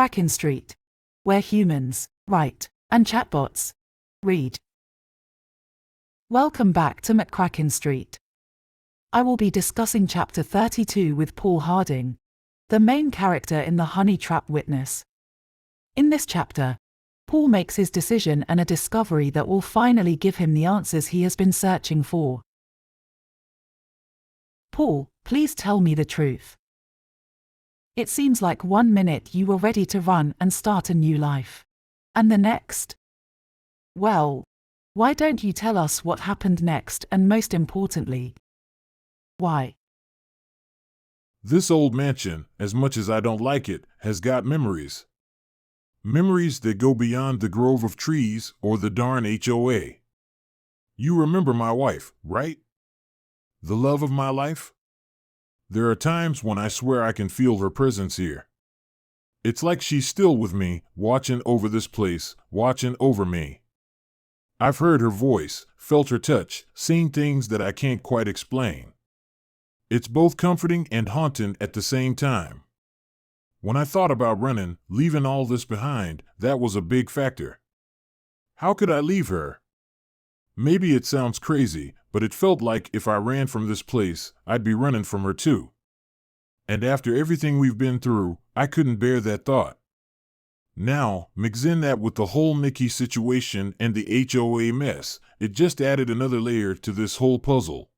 McCrackin Street, where humans write and chatbots read. Welcome back to McCrackin Street. I will be discussing Chapter 32 with Paul Harding, the main character in The Honey Trap Witness. In this chapter, Paul makes his decision and a discovery that will finally give him the answers he has been searching for. Paul, please tell me the truth. It seems like 1 minute you were ready to run and start a new life. And the next? Well, why don't you tell us what happened next and most importantly, why? This old mansion, as much as I don't like it, has got memories. Memories that go beyond the grove of trees or the darn HOA. You remember my wife, right? The love of my life? There are times when I swear I can feel her presence here. It's like she's still with me, watching over this place, watching over me. I've heard her voice, felt her touch, seen things that I can't quite explain. It's both comforting and haunting at the same time. When I thought about running, leaving all this behind, that was a big factor. How could I leave her? Maybe it sounds crazy, but it felt like if I ran from this place, I'd be running from her too. And after everything we've been through, I couldn't bear that thought. Now, mix in that with the whole Nikki situation and the HOA mess, it just added another layer to this whole puzzle.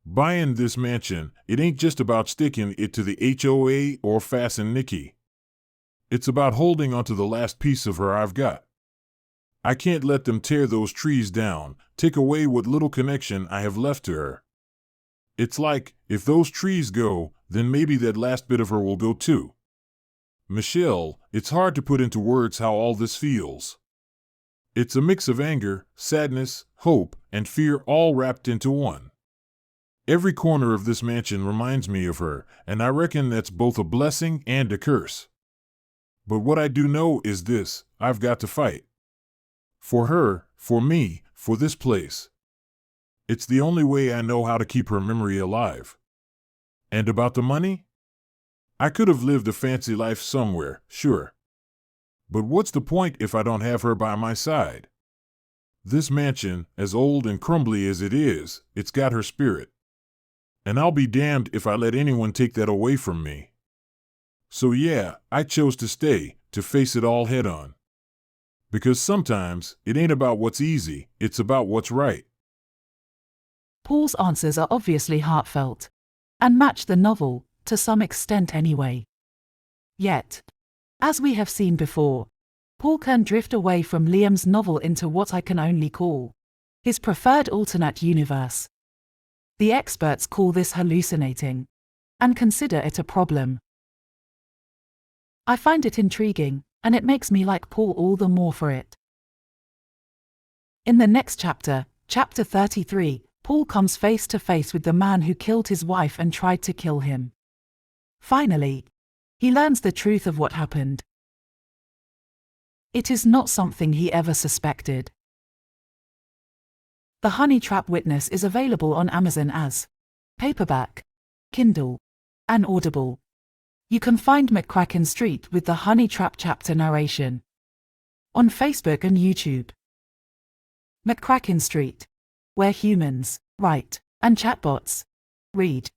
Buying this mansion, it ain't just about sticking it to the HOA or fasten Nikki. It's about holding onto the last piece of her I've got. I can't let them tear those trees down, take away what little connection I have left to her. It's like, if those trees go, then maybe that last bit of her will go too. Michelle, it's hard to put into words how all this feels. It's a mix of anger, sadness, hope, and fear all wrapped into one. Every corner of this mansion reminds me of her, and I reckon that's both a blessing and a curse. But what I do know is this: I've got to fight. For her, for me, for this place. It's the only way I know how to keep her memory alive. And about the money? I could have lived a fancy life somewhere, sure. But what's the point if I don't have her by my side? This mansion, as old and crumbly as it is, it's got her spirit. And I'll be damned if I let anyone take that away from me. So yeah, I chose to stay, to face it all head on. Because sometimes, it ain't about what's easy, it's about what's right. Paul's answers are obviously heartfelt, and match the novel, to some extent anyway. Yet, as we have seen before, Paul can drift away from Liam's novel into what I can only call his preferred alternate universe. The experts call this hallucinating, and consider it a problem. I find it intriguing, and it makes me like Paul all the more for it. In the next chapter, Chapter 33, Paul comes face to face with the man who killed his wife and tried to kill him. Finally, he learns the truth of what happened. It is not something he ever suspected. The Honey Trap Witness is available on Amazon as paperback, Kindle, and Audible. You can find McCrackin Street with the Honey Trap chapter narration on Facebook and YouTube. McCrackin Street, where humans write and chatbots read.